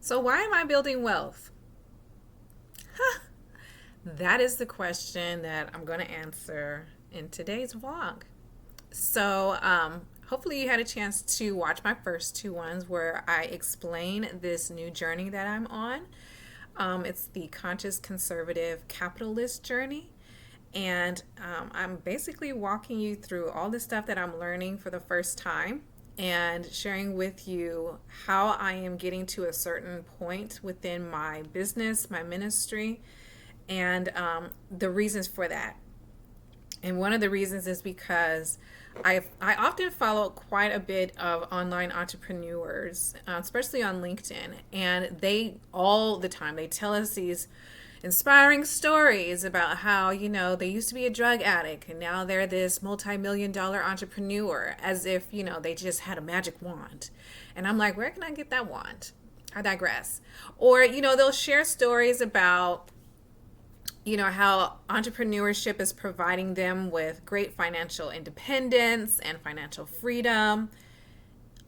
So, why am I building wealth? That is the question that I'm going to answer in today's vlog. Hopefully, you had a chance to watch my first two ones where I explain this new journey that I'm on. It's the Conscious Conservative Capitalist journey. And I'm basically walking you through all the stuff that I'm learning for the first time and sharing with you how I am getting to a certain point within my business, my ministry, and the reasons for that. And one of the reasons is because I often follow quite a bit of online entrepreneurs, especially on LinkedIn, and they all the time they tell us these inspiring stories about how, they used to be a drug addict and now they're this multi-million-dollar entrepreneur, as if, they just had a magic wand. And I'm like, where can I get that wand? I digress. Or, they'll share stories about how entrepreneurship is providing them with great financial independence and financial freedom,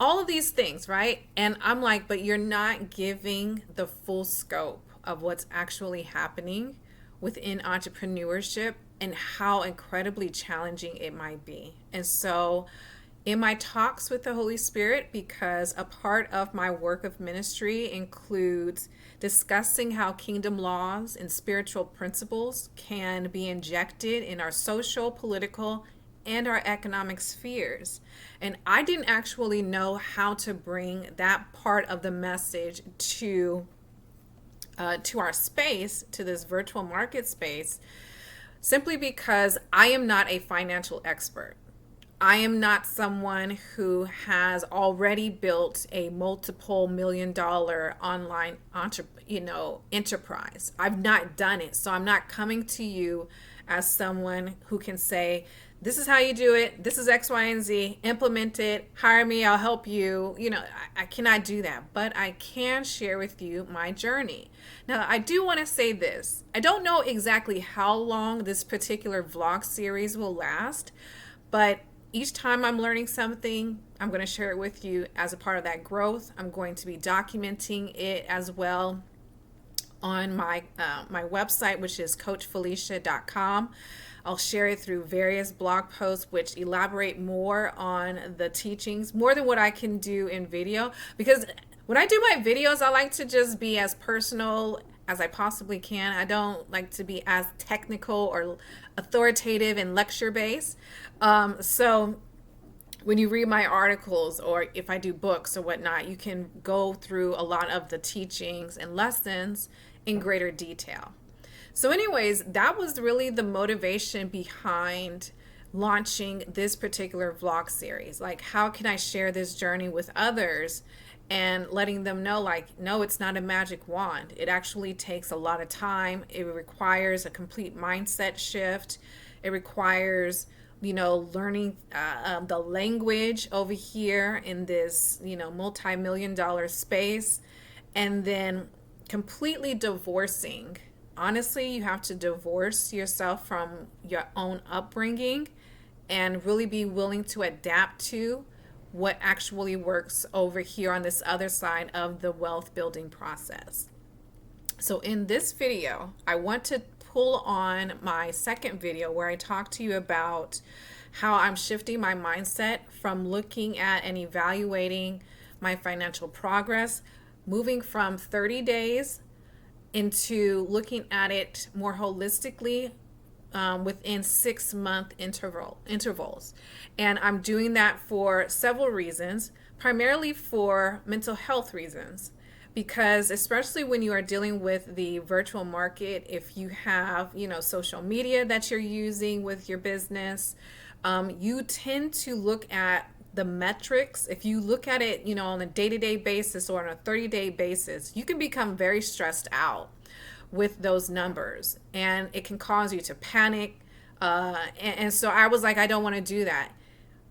all of these things, right? And I'm like, but you're not giving the full scope of what's actually happening within entrepreneurship and how incredibly challenging it might be. And so in my talks with the Holy Spirit, because a part of my work of ministry includes discussing how kingdom laws and spiritual principles can be injected in our social, political, and our economic spheres. And I didn't actually know how to bring that part of the message to our space, to this virtual market space, simply because I am not a financial expert. I am not someone who has already built a multiple $1 million online enterprise. I've not done it. So I'm not coming to you as someone who can say, this is how you do it. This is X, Y, and Z. Implement it. Hire me. I'll help you. I cannot do that, but I can share with you my journey. Now, I do want to say this. I don't know exactly how long this particular vlog series will last, but each time I'm learning something, I'm going to share it with you as a part of that growth. I'm going to be documenting it as well on my website, which is coachfelecia.com. I'll share it through various blog posts which elaborate more on the teachings, more than what I can do in video. Because when I do my videos, I like to just be as personal as I possibly can. I don't like to be as technical or authoritative and lecture based. So when you read my articles or if I do books or whatnot, you can go through a lot of the teachings and lessons in greater detail. So anyways, that was really the motivation behind launching this particular vlog series. Like, how can I share this journey with others and letting them know, like, no, it's not a magic wand. It actually takes a lot of time. It requires a complete mindset shift. It requires, learning the language over here in this, multi-million-dollar space, and then completely divorcing. Honestly, you have to divorce yourself from your own upbringing and really be willing to adapt to what actually works over here on this other side of the wealth building process. So in this video, I want to pull on my second video where I talk to you about how I'm shifting my mindset from looking at and evaluating my financial progress, moving from 30 days into looking at it more holistically within 6-month intervals. And I'm doing that for several reasons, primarily for mental health reasons. Because especially when you are dealing with the virtual market, if you have, social media that you're using with your business, you tend to look at the metrics. If you look at it, on a day-to-day basis or on a 30-day basis, you can become very stressed out with those numbers, and it can cause you to panic. And so I was like, I don't want to do that.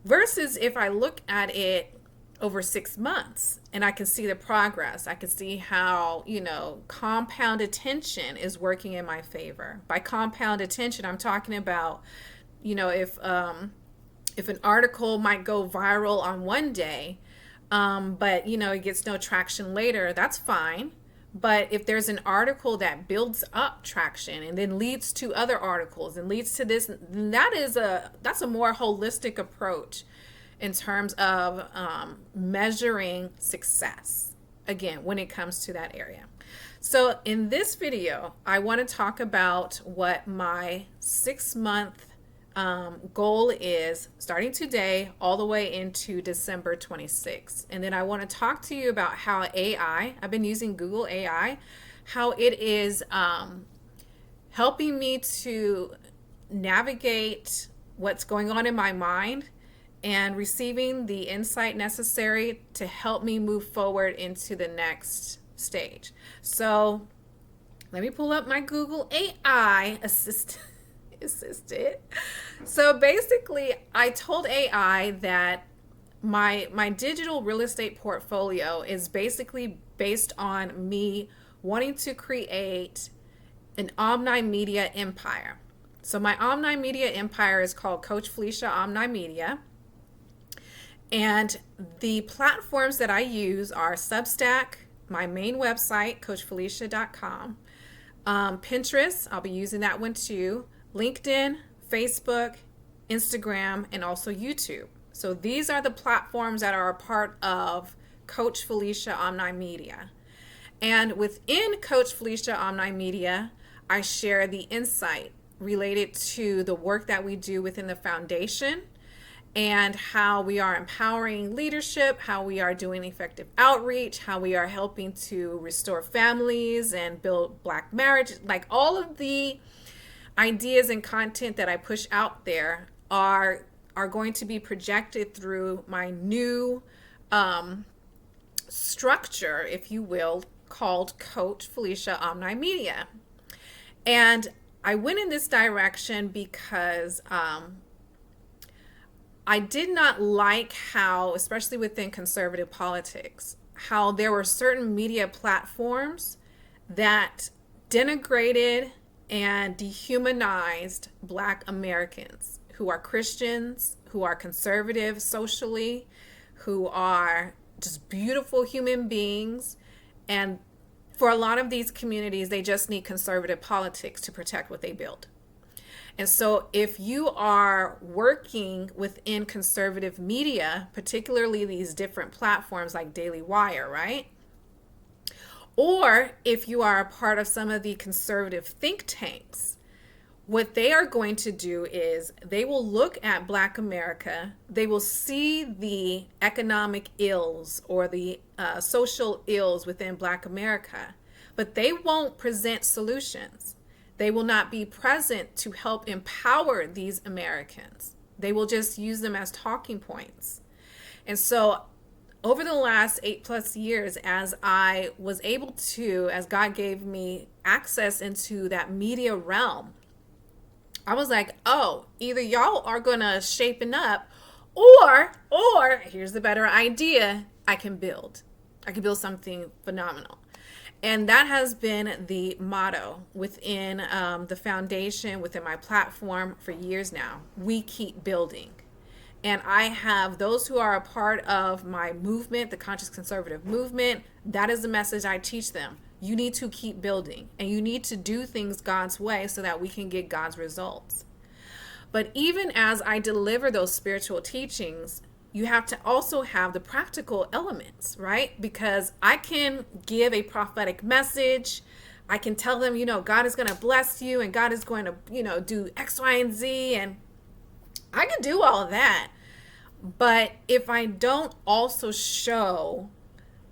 Versus if I look at it over 6 months and I can see the progress, I can see how, compound attention is working in my favor. By compound attention, I'm talking about, if an article might go viral on one day, but it gets no traction later, that's fine. But if there's an article that builds up traction and then leads to other articles and leads to this, then that's a more holistic approach in terms of measuring success, again, when it comes to that area. So in this video, I want to talk about what my 6-month goal is, starting today all the way into December 26th. And then I want to talk to you about how I've been using Google AI, how it is helping me to navigate what's going on in my mind and receiving the insight necessary to help me move forward into the next stage. So let me pull up my Google AI assistant. So basically, I told AI that my digital real estate portfolio is basically based on me wanting to create an Omni Media empire. So my Omni Media empire is called Coach Felecia Omni Media. And the platforms that I use are Substack, my main website, coachfelecia.com, Pinterest, I'll be using that one too, LinkedIn, Facebook, Instagram, and also YouTube. So these are the platforms that are a part of Coach Felecia Omni Media. And within Coach Felecia Omni Media, I share the insight related to the work that we do within the foundation and how we are empowering leadership, how we are doing effective outreach, how we are helping to restore families and build Black marriage. Like all of the ideas and content that I push out there are going to be projected through my new structure, if you will, called Coach Felecia Omni Media. And I went in this direction because I did not like how, especially within conservative politics, how there were certain media platforms that denigrated and dehumanized Black Americans who are Christians, who are conservative socially, who are just beautiful human beings. And for a lot of these communities, they just need conservative politics to protect what they build. And so if you are working within conservative media, particularly these different platforms like Daily Wire, right? Or if you are a part of some of the conservative think tanks, what they are going to do is they will look at Black America, they will see the economic ills or the social ills within Black America, but they won't present solutions. They will not be present to help empower these Americans. They will just use them as talking points. And so over the last 8+ years, as I was able to, as God gave me access into that media realm, I was like, oh, either y'all are gonna shapen up, or here's the better idea, I can build something phenomenal. And that has been the motto within the foundation, within my platform for years now. We keep building. And I have those who are a part of my movement, the Conscious Conservative Movement. That is the message I teach them. You need to keep building and you need to do things God's way so that we can get God's results. But even as I deliver those spiritual teachings, you have to also have the practical elements, right? Because I can give a prophetic message. I can tell them, God is going to bless you and God is going to, do X, Y, and Z. And I can do all of that. But if I don't also show,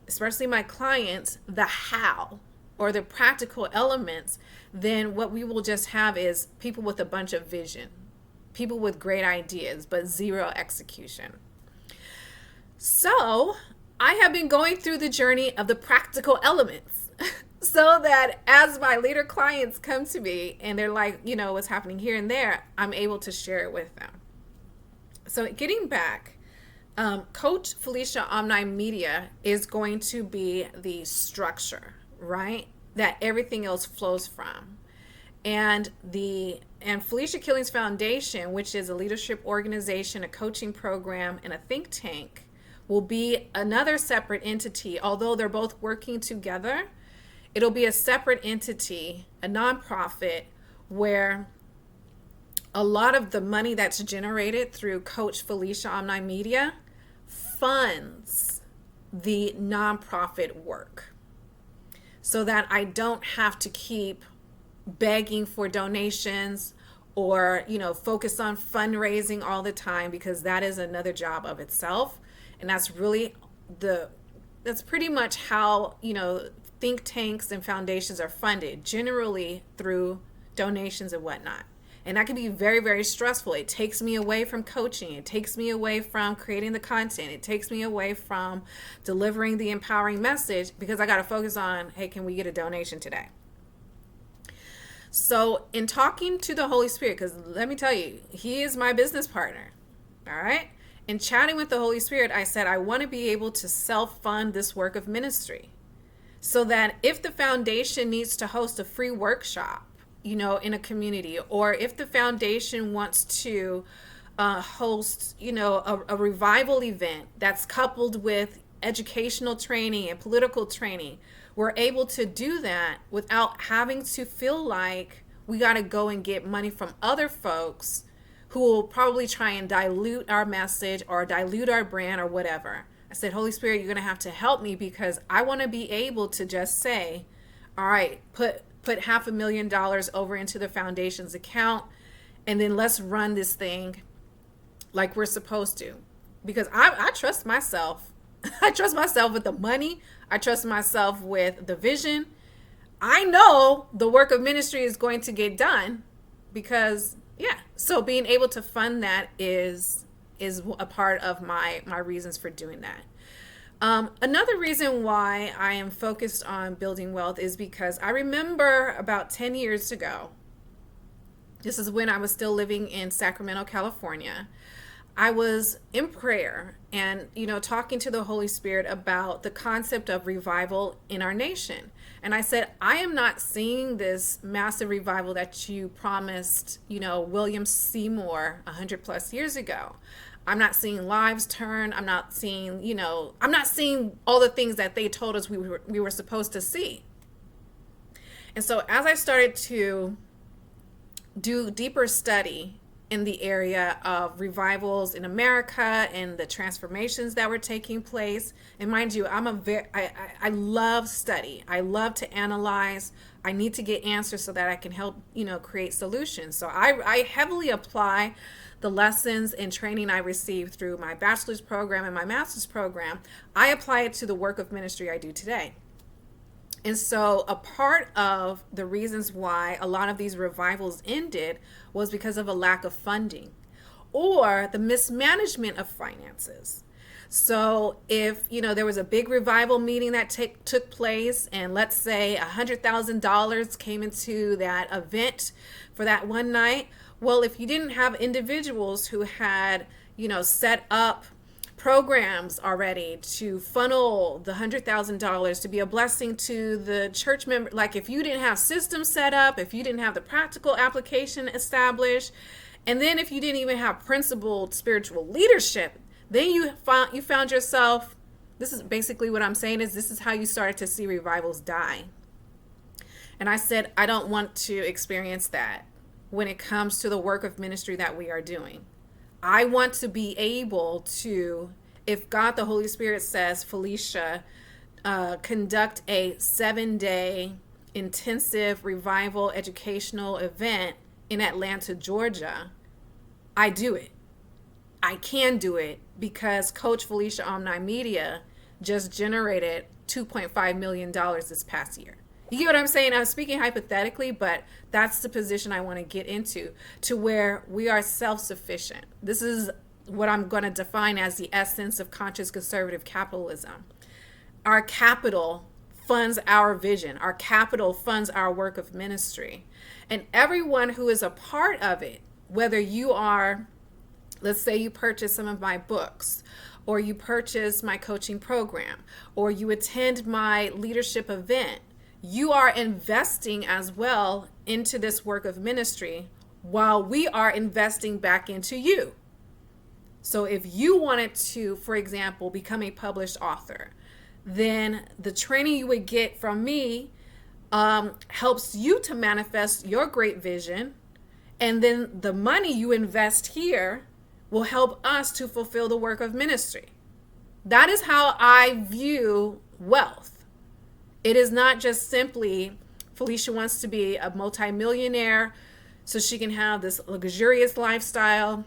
especially my clients, the how or the practical elements, then what we will just have is people with a bunch of vision, people with great ideas, but zero execution. So I have been going through the journey of the practical elements so that as my leader clients come to me and they're like, what's happening here and there, I'm able to share it with them. So getting back, Coach Felecia Omni Media is going to be the structure, right? That everything else flows from. And Felecia Killings Foundation, which is a leadership organization, a coaching program, and a think tank, will be another separate entity. Although they're both working together, it'll be a separate entity, a nonprofit, where a lot of the money that's generated through Coach Felecia Online Media funds the nonprofit work, so that I don't have to keep begging for donations or, focus on fundraising all the time, because that is another job of itself. And that's pretty much how, think tanks and foundations are funded, generally through donations and whatnot. And that can be very, very stressful. It takes me away from coaching. It takes me away from creating the content. It takes me away from delivering the empowering message, because I got to focus on, hey, can we get a donation today? So in talking to the Holy Spirit, because let me tell you, he is my business partner, all right? In chatting with the Holy Spirit, I said, I want to be able to self-fund this work of ministry, so that if the foundation needs to host a free workshop, in a community, or if the foundation wants to host, a revival event that's coupled with educational training and political training, we're able to do that without having to feel like we got to go and get money from other folks who will probably try and dilute our message or dilute our brand or whatever. I said, Holy Spirit, you're going to have to help me, because I want to be able to just say, all right, put $500,000 over into the foundation's account, and then let's run this thing like we're supposed to. Because I trust myself. I trust myself with the money. I trust myself with the vision. I know the work of ministry is going to get done, because, so being able to fund that is a part of my reasons for doing that. Another reason why I am focused on building wealth is because I remember about 10 years ago, this is when I was still living in Sacramento, California, I was in prayer and, talking to the Holy Spirit about the concept of revival in our nation. And I said, I am not seeing this massive revival that you promised, William Seymour 100 plus years ago. I'm not seeing lives turn. I'm not seeing, I'm not seeing all the things that they told us we were supposed to see. And so as I started to do deeper study in the area of revivals in America and the transformations that were taking place, and mind you, I love study. I love to analyze. I need to get answers so that I can help, create solutions. So I heavily apply the lessons and training I received through my bachelor's program and my master's program. I apply it to the work of ministry I do today. And so a part of the reasons why a lot of these revivals ended was because of a lack of funding or the mismanagement of finances. So if, there was a big revival meeting that took place, and let's say $100,000 came into that event for that one night, well, if you didn't have individuals who had, set up programs already to funnel the $100,000 to be a blessing to the church member, like if you didn't have systems set up, if you didn't have the practical application established, and then if you didn't even have principled spiritual leadership, then you found yourself, this is basically what I'm saying, is this is how you started to see revivals die. And I said, I don't want to experience that when it comes to the work of ministry that we are doing. I want to be able to, if God the Holy Spirit says, Felecia, conduct a 7-day intensive revival educational event in Atlanta, Georgia, I do it. I can do it because Coach Felecia Online Media just generated $2.5 million this past year. You get what I'm saying? I'm speaking hypothetically, but that's the position I want to get into, to where we are self-sufficient. This is what I'm going to define as the essence of conscious conservative capitalism. Our capital funds our vision. Our capital funds our work of ministry. And everyone who is a part of it, whether you are, let's say you purchase some of my books, or you purchase my coaching program, or you attend my leadership event, you are investing as well into this work of ministry while we are investing back into you. So if you wanted to, for example, become a published author, then the training you would get from me helps you to manifest your great vision. And then the money you invest here will help us to fulfill the work of ministry. That is how I view wealth. It is not just simply Felecia wants to be a multimillionaire so she can have this luxurious lifestyle.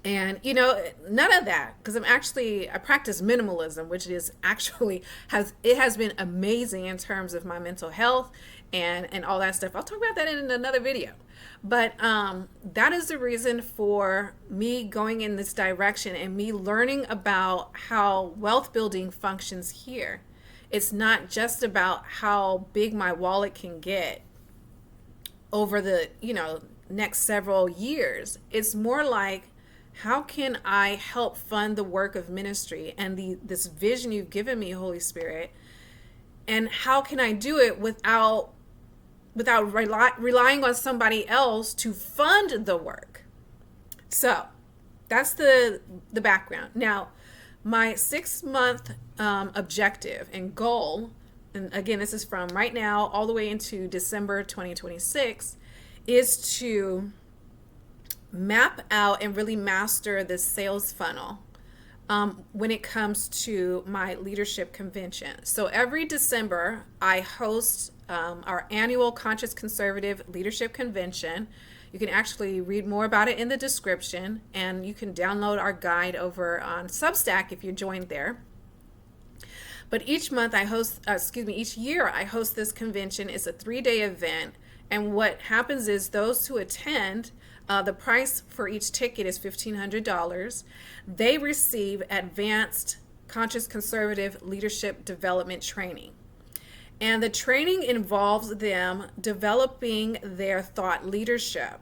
And, none of that, because I practice minimalism, which is actually has been amazing in terms of my mental health and all that stuff. I'll talk about that in another video. But that is the reason for me going in this direction and me learning about how wealth building functions here. It's not just about how big my wallet can get over the, next several years. It's more like, how can I help fund the work of ministry and this vision you've given me, Holy Spirit? And how can I do it without relying on somebody else to fund the work? So that's the background. Now, my 6-month objective and goal, and again, this is from right now all the way into December 2026, is to map out and really master this sales funnel when it comes to my leadership convention. So every December, I host our annual Conscious Conservative Leadership Convention. You can actually read more about it in the description, and you can download our guide over on Substack if you joined there. But each year I host this convention. It's a 3-day event. And what happens is those who attend, the price for each ticket is $1,500. They receive advanced Conscious Conservative Leadership Development training. And the training involves them developing their thought leadership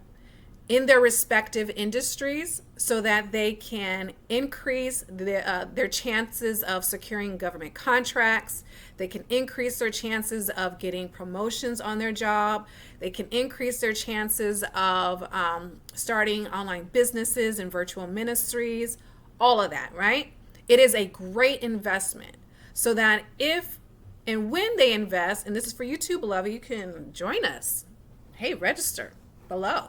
in their respective industries so that they can increase their chances of securing government contracts. They can increase their chances of getting promotions on their job. They can increase their chances of starting online businesses and virtual ministries, all of that, right? It is a great investment so that if and when they invest, and this is for you too, beloved, you can join us. Hey, register below.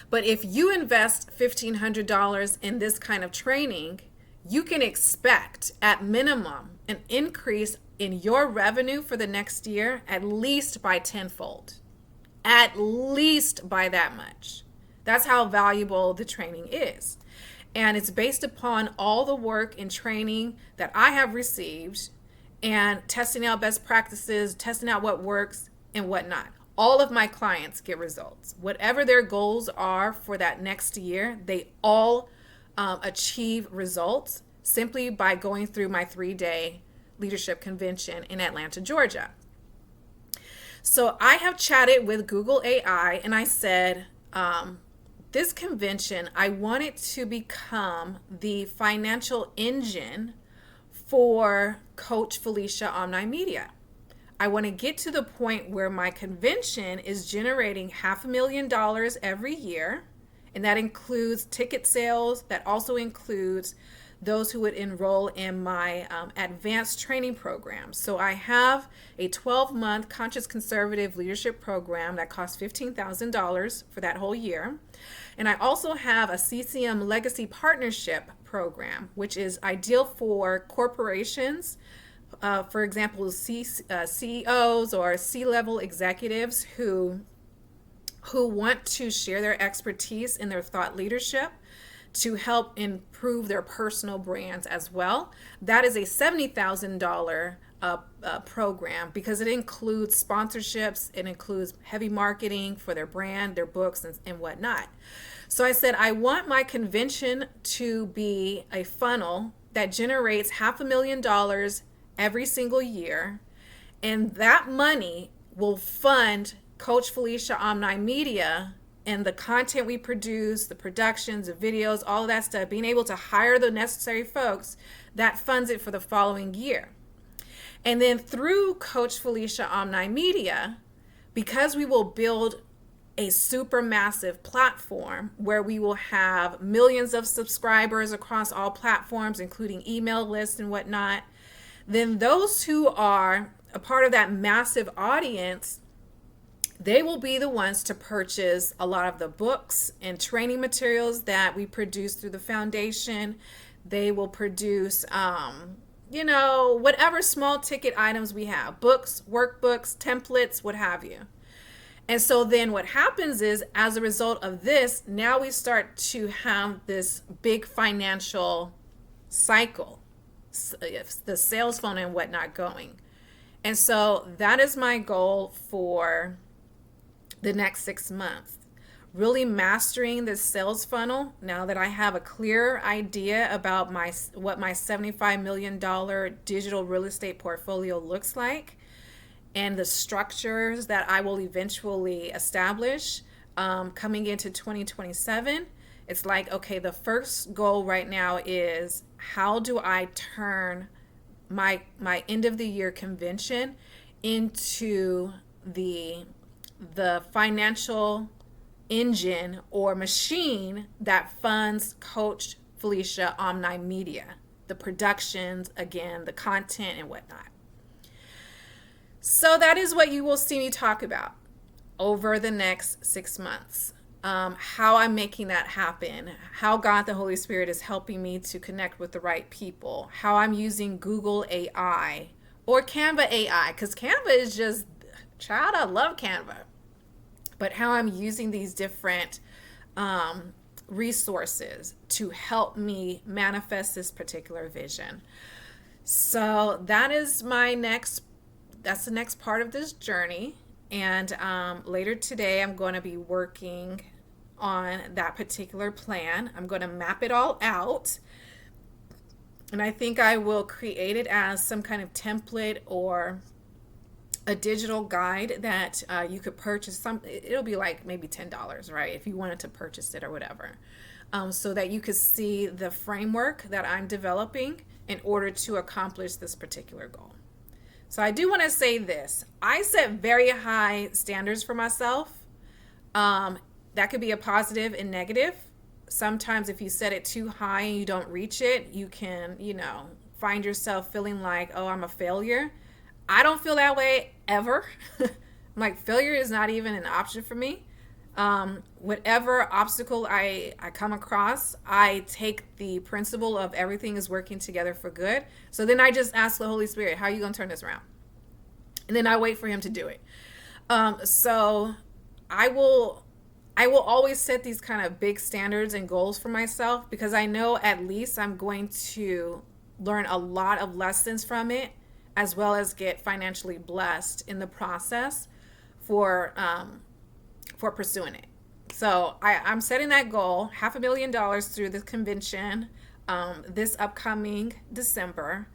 But if you invest $1,500 in this kind of training, you can expect at minimum an increase in your revenue for the next year at least by tenfold. At least by that much. That's how valuable the training is. And it's based upon all the work and training that I have received and testing out best practices, testing out what works and what not. All of my clients get results. Whatever their goals are for that next year, they all achieve results simply by going through my 3-day leadership convention in Atlanta, Georgia. So I have chatted with Google AI and I said, this convention, I want it to become the financial engine for Coach Felecia Online Media. I want to get to the point where my convention is generating $500,000 every year, and that includes ticket sales. That also includes those who would enroll in my advanced training program. So I have a 12-month Conscious Conservative Leadership Program that costs $15,000 for that whole year. And I also have a CCM Legacy Partnership Program, which is ideal for corporations, for example, CEOs or C-level executives who want to share their expertise in their thought leadership to help improve their personal brands as well. That is a $70,000 program because it includes sponsorships, it includes heavy marketing for their brand, their books, and whatnot. So I said, I want my convention to be a funnel that generates $500,000 every single year, and that money will fund Coach Felecia Online Media and the content we produce, the productions, the videos, all of that stuff, being able to hire the necessary folks, that funds it for the following year. And then through Coach Felecia Online Media, because we will build a super massive platform where we will have millions of subscribers across all platforms, including email lists and whatnot, then those who are a part of that massive audience, they will be the ones to purchase a lot of the books and training materials that we produce through the foundation. They will produce, whatever small ticket items we have, books, workbooks, templates, what have you. And so then what happens is, as a result of this, now we start to have this big financial cycle, the sales funnel and whatnot going. And so that is my goal for the next 6 months. Really mastering this sales funnel now that I have a clear idea about what my $75 million digital real estate portfolio looks like, and the structures that I will eventually establish coming into 2027. It's like, okay, the first goal right now is, how do I turn my end of the year convention into the financial engine or machine that funds Coach Felecia Omni Media, the productions, again, the content and whatnot. So that is what you will see me talk about over the next 6 months. How I'm making that happen, how God the Holy Spirit is helping me to connect with the right people, how I'm using Google AI or Canva AI, because Canva is just, child, I love Canva. But how I'm using these different resources to help me manifest this particular vision. So that is that's the next part of this journey. And later today, I'm going to be working on that particular plan. I'm going to map it all out. And I think I will create it as some kind of template or a digital guide that you could purchase. It'll be like maybe $10, right? If you wanted to purchase it or whatever. So that you could see the framework that I'm developing in order to accomplish this particular goal. So I do want to say this. I set very high standards for myself. That could be a positive and negative. Sometimes if you set it too high and you don't reach it, you can, find yourself feeling like, oh, I'm a failure. I don't feel that way ever. I'm like, failure is not even an option for me. Whatever obstacle I come across, I take the principle of everything is working together for good. So then I just ask the Holy Spirit, how are you going to turn this around? And then I wait for him to do it. So I will always set these kind of big standards and goals for myself, because I know at least I'm going to learn a lot of lessons from it, as well as get financially blessed in the process for pursuing it. So I'm setting that goal, $500,000 through the convention this upcoming December,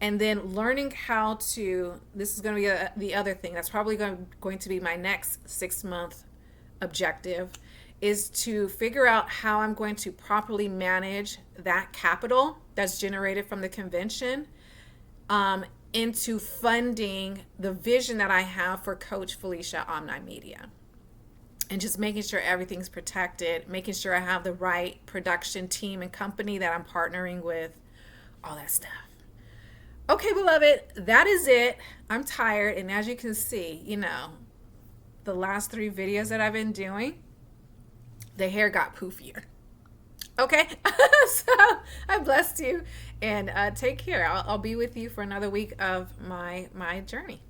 and then learning how to, this is going to be the other thing that's probably going to be my next 6-month objective, is to figure out how I'm going to properly manage that capital that's generated from the convention into funding the vision that I have for Coach Felecia Omni Media. And just making sure everything's protected, making sure I have the right production team and company that I'm partnering with, all that stuff. Okay, beloved, that is it. I'm tired. And as you can see, the last 3 videos that I've been doing, the hair got poofier. Okay, so I blessed you, and take care. I'll be with you for another week of my journey.